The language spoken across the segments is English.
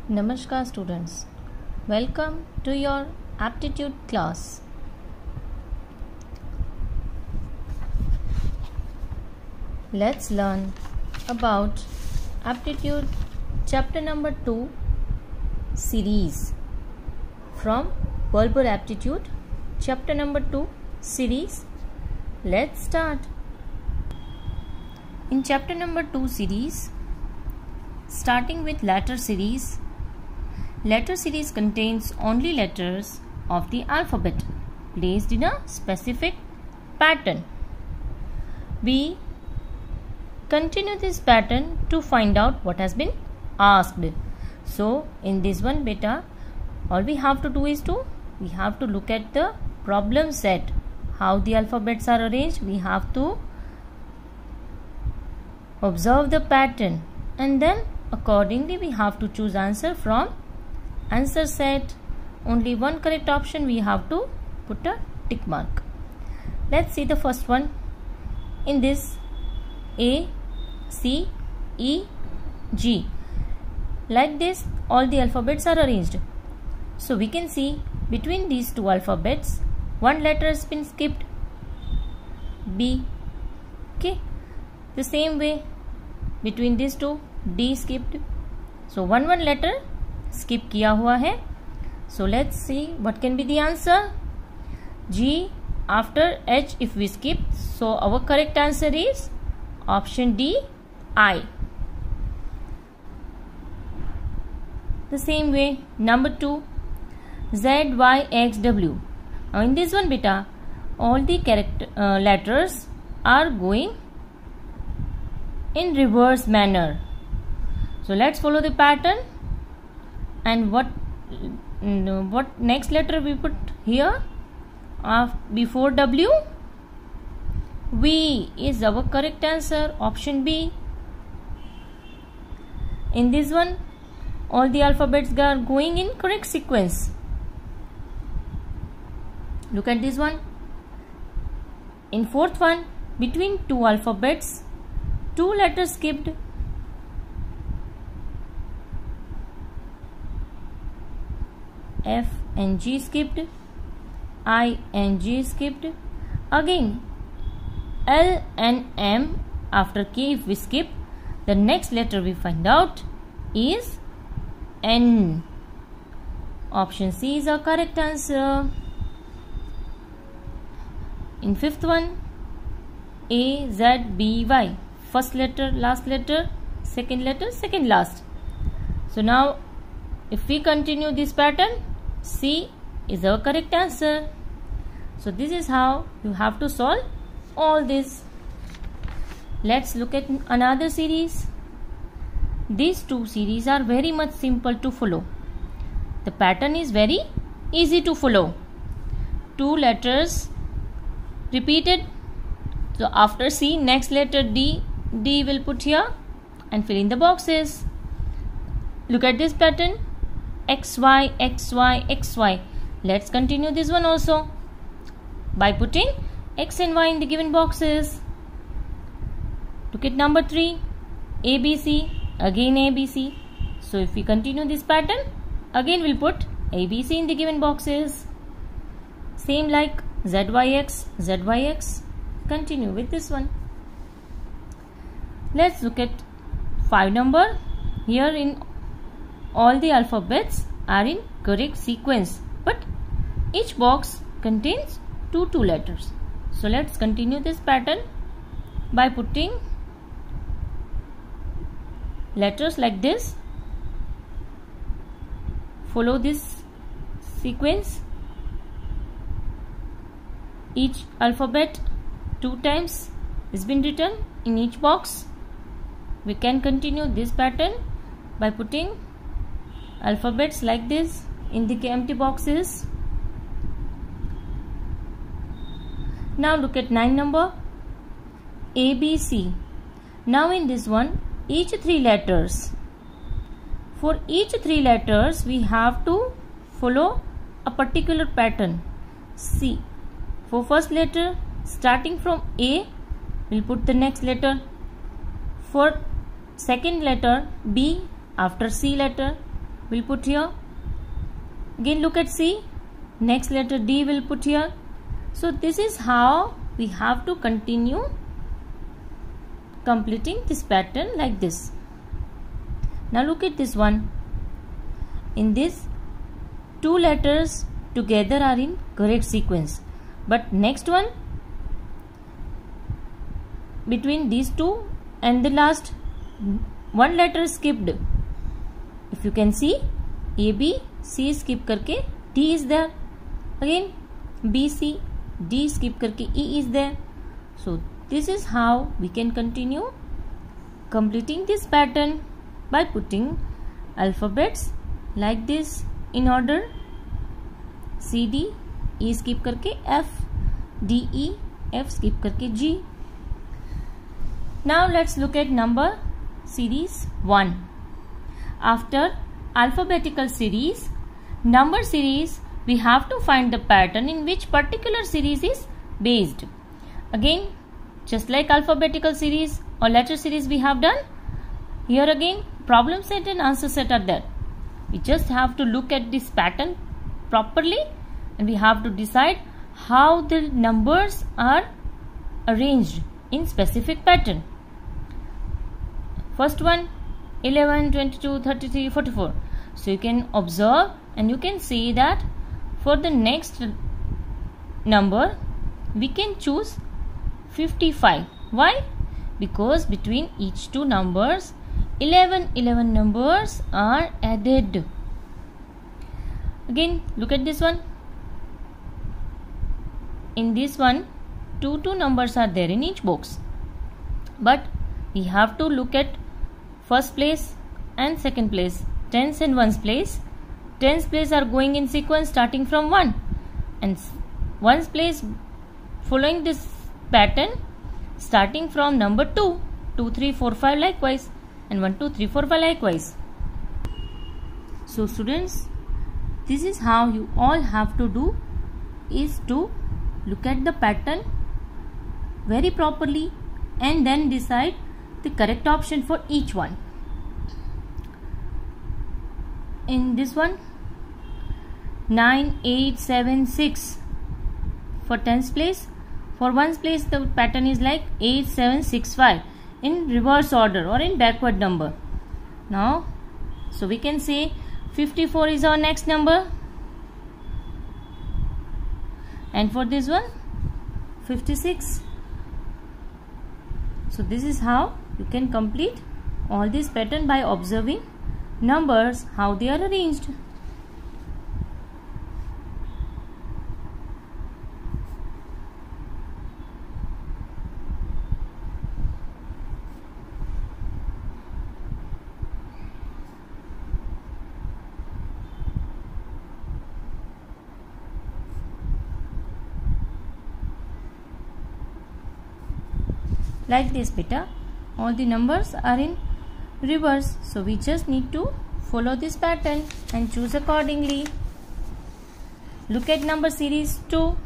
Namaskar students, welcome to your aptitude class. Let's learn about aptitude chapter number 2 series from Verbal aptitude chapter number 2 series. Let's start. In chapter number 2 series, starting with letter series contains only letters of the alphabet placed in a specific pattern. We continue this pattern to find out what has been asked. So in this one beta, all we have to do is we have to look at the problem set, how the alphabets are arranged. We have to observe the pattern and then accordingly we have to choose answer from answer set. Only one correct option, we have to put a tick mark. Let's see the first one. In this A, C, E, G, like this all the alphabets are arranged. So we can see between these two alphabets one letter has been skipped, B. Okay, the same way between these two D skipped. So one letter skip किया हुआ है. So let's see what can be the answer. G after H if we skip, so our correct answer is option D, I. The same way number 2, Z, Y, X, W. Now in this one beta, all the letters are going in reverse manner. So let's follow the pattern. And what next letter we put here before W? V is our correct answer, option B. In this one, all the alphabets are going in correct sequence. Look at this one. In fourth one, between two alphabets, two letters skipped. F and G skipped, I and J skipped. Again L and M after K if we skip, the next letter we find out is N. Option C is our correct answer. In fifth one, A, Z, B, Y. First letter, last letter, second last. So now if we continue this pattern, C is our correct answer. So this is how you have to solve all this. Let's look at another series. These two series are very much simple to follow. The pattern is very easy to follow. Two letters repeated. So after C, next letter D will put here and fill in the boxes. Look at this pattern. X, Y, X, Y, X, Y. Let's continue this one also by putting X and Y in the given boxes. Look at number 3, A, B, C, again A, B, C. So if we continue this pattern, again we'll put A, B, C in the given boxes. Same like Z, Y, X, Z, Y, X. Continue with this one. Let's look at 5 number. Here in all the alphabets are in correct sequence, but each box contains two letters. So let's continue this pattern by putting letters like this. Follow this sequence. Each alphabet 2 times has been written in each box. We can continue this pattern by putting alphabets like this in the empty boxes. Now look at 9 number, A, B, C. Now in this one, each 3 letters. For each 3 letters, we have to follow a particular pattern. C. For first letter, starting from A, we'll put the next letter. For second letter B, after C letter, we'll put here. Again look at C. Next letter D will put here. So this is how we have to continue completing this pattern like this. Now look at this one. In this, 2 letters together are in correct sequence, but next one, between these 2 and the last, 1 letter skipped. If you can see, A, B, C skip करके D is there. Again B, C, D skip करके E is there. So this is how we can continue completing this pattern by putting alphabets like this in order. C, D, E skip करके F, D, E, F skip करके G. Now let's look at number series 1. After alphabetical series, number series, we have to find the pattern in which particular series is based. Again, just like alphabetical series or letter series we have done, here again problem set and answer set are there. We just have to look at this pattern properly and we have to decide how the numbers are arranged in specific pattern. First one, 11, 22, 33, 44. So you can observe and you can see that for the next number we can choose 55. Why? Because between each 2 numbers 11 numbers are added. Again look at this one. In this one 2 numbers are there in each box, but we have to look at first place and second place, tens and ones place. Tens place are going in sequence starting from 1 and ones place following this pattern starting from number 2, 2, 3, 4, 5 likewise, and 1, 2, 3, 4, 5 likewise. So students, this is how you all have to do, is to look at the pattern very properly and then decide the correct option for each one. In this one, 9, 8, 7, 6 for tens place. For ones place the pattern is like 8, 7, 6, 5 in reverse order or in backward number. Now, so we can say 54 is our next number, and for this one 56. So this is how you can complete all this pattern by observing numbers, how they are arranged. Like this beta, all the numbers are in reverse, so we just need to follow this pattern and choose accordingly. Look at number series 2.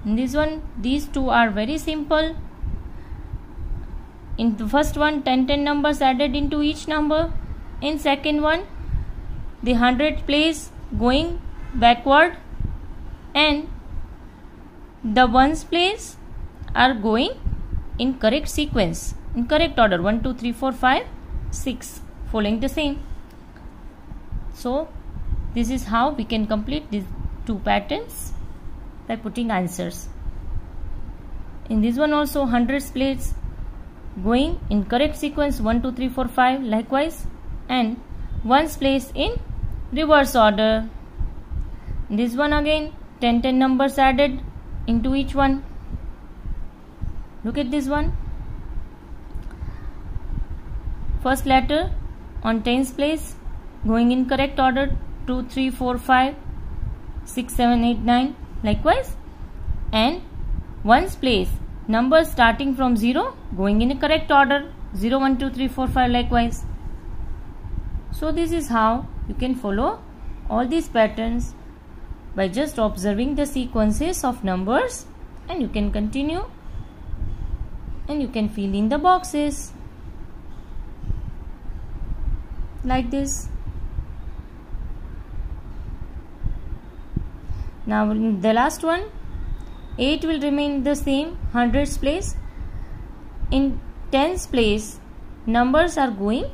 In this one, these 2 are very simple. In the first one, 10 numbers added into each number. In second one, the 100 place going backward and the ones place are going in correct sequence, in correct order, 1, 2, 3, 4, 5, 6 following the same. So this is how we can complete these 2 patterns by putting answers. In this one also, 100 place going in correct sequence, 1, 2, 3, 4, 5 likewise, and ones place in reverse order. In this one again, 10 numbers added into each one. Look at this one. First letter on tens place going in correct order, 2, 3, 4, 5, 6, 7, 8, 9 likewise, and ones place numbers starting from 0 going in a correct order, 0, 1, 2, 3, 4, 5 likewise. So this is how you can follow all these patterns by just observing the sequences of numbers, and you can continue and you can fill in the boxes like this. Now in the last one, 8 will remain the same, hundreds place. In tens place, numbers are going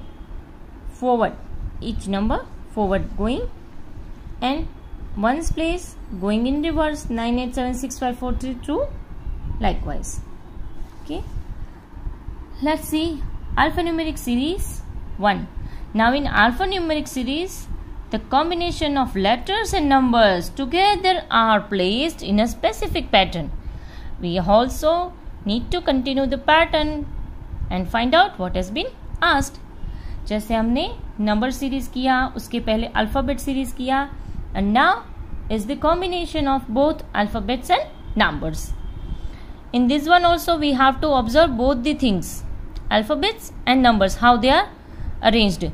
forward, each number forward going, and ones place going in reverse, 9, 8, 7, 6, 5, 4, 3, 2, likewise. Okay, let's see alphanumeric series 1. Now in alphanumeric series, the combination of letters and numbers together are placed in a specific pattern. We also need to continue the pattern and find out what has been asked. जैसे हमने number series किया, उसके पहले alphabet series किया, and now is the combination of both alphabets and numbers. In this one also we have to observe both the things, alphabets and numbers, how they are arranged.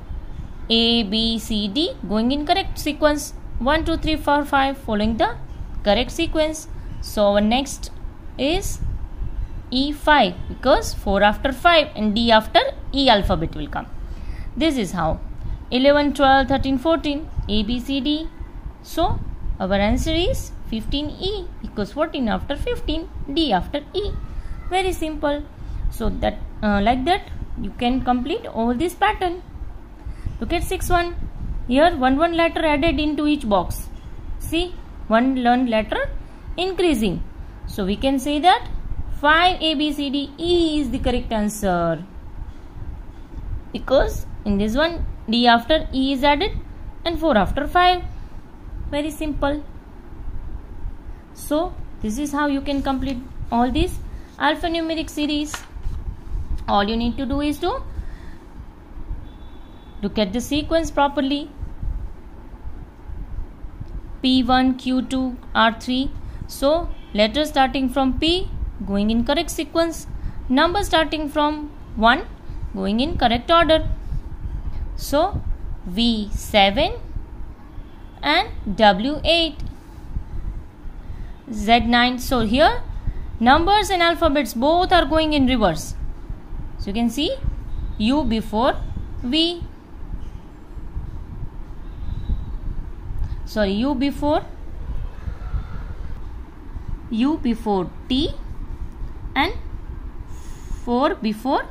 A, B, C, D going in correct sequence, 1, 2, 3, 4, 5 following the correct sequence. So our next is E5 because 4 after 5 and D after E alphabet will come. This is how 11, 12, 13, 14 A, B, C, D. So our answer is 15E because 14 after 15, D after E. Very simple. So that like that you can complete all this pattern. Look at 6-1. Here one letter added into each box. See, one learned letter increasing. So we can say that 5 A, B, C, D, E is the correct answer. Because in this one D after E is added and 4 after 5. Very simple. So this is how you can complete all these alphanumeric series. All you need to do is to look at the sequence properly. P1, Q2, R3. So letters starting from P going in correct sequence. Number starting from 1 going in correct order. So V7 and W8. Z9. So here numbers and alphabets both are going in reverse. So you can see U before V. Sorry, U before T and 4 before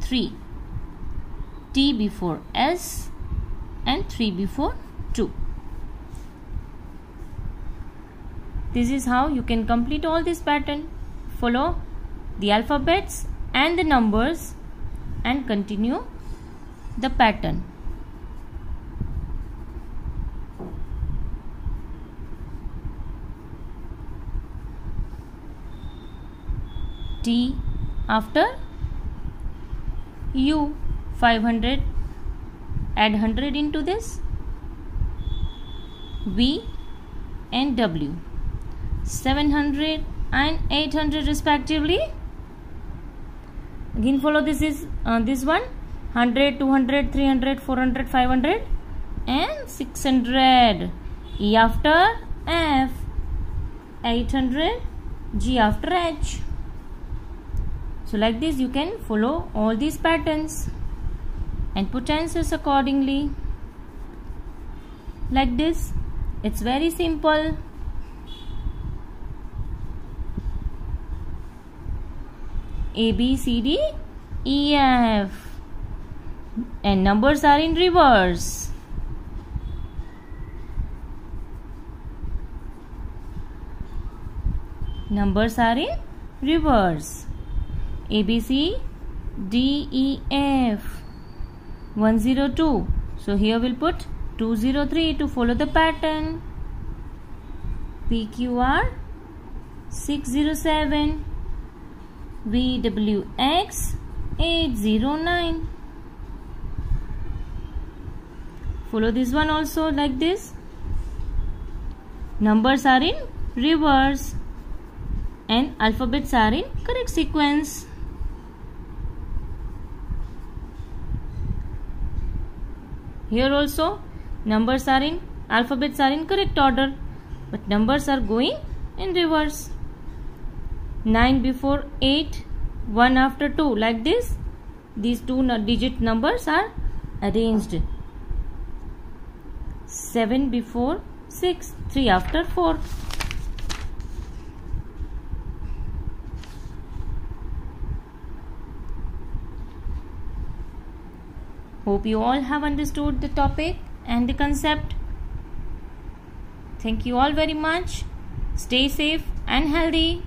3. T before S and 3 before 2. This is how you can complete all this pattern. Follow the alphabets and the numbers and continue the pattern. T after U, 500, add 100 into this. V and W, 700 and 800 respectively. Again follow this is this one, 100, 200, 300, 400, 500 and 600. E after F, 800, G after H. So like this you can follow all these patterns and put answers accordingly. Like this, it's very simple. A, B, C, D, E, F, and numbers are in reverse. Numbers are in reverse. A, B, C, D, E, F, 102. So here we'll put 203 to follow the pattern. P, Q, R, 607. V, W, X, 809. Follow this one also like this. Numbers are in reverse and alphabets are in correct sequence. Here also numbers are in, alphabets are in correct order, but numbers are going in reverse. 9 before 8, 1 after 2, like this. These two digit numbers are arranged. 7 before 6, 3 after 4. Hope you all have understood the topic and the concept. Thank you all very much. Stay safe and healthy.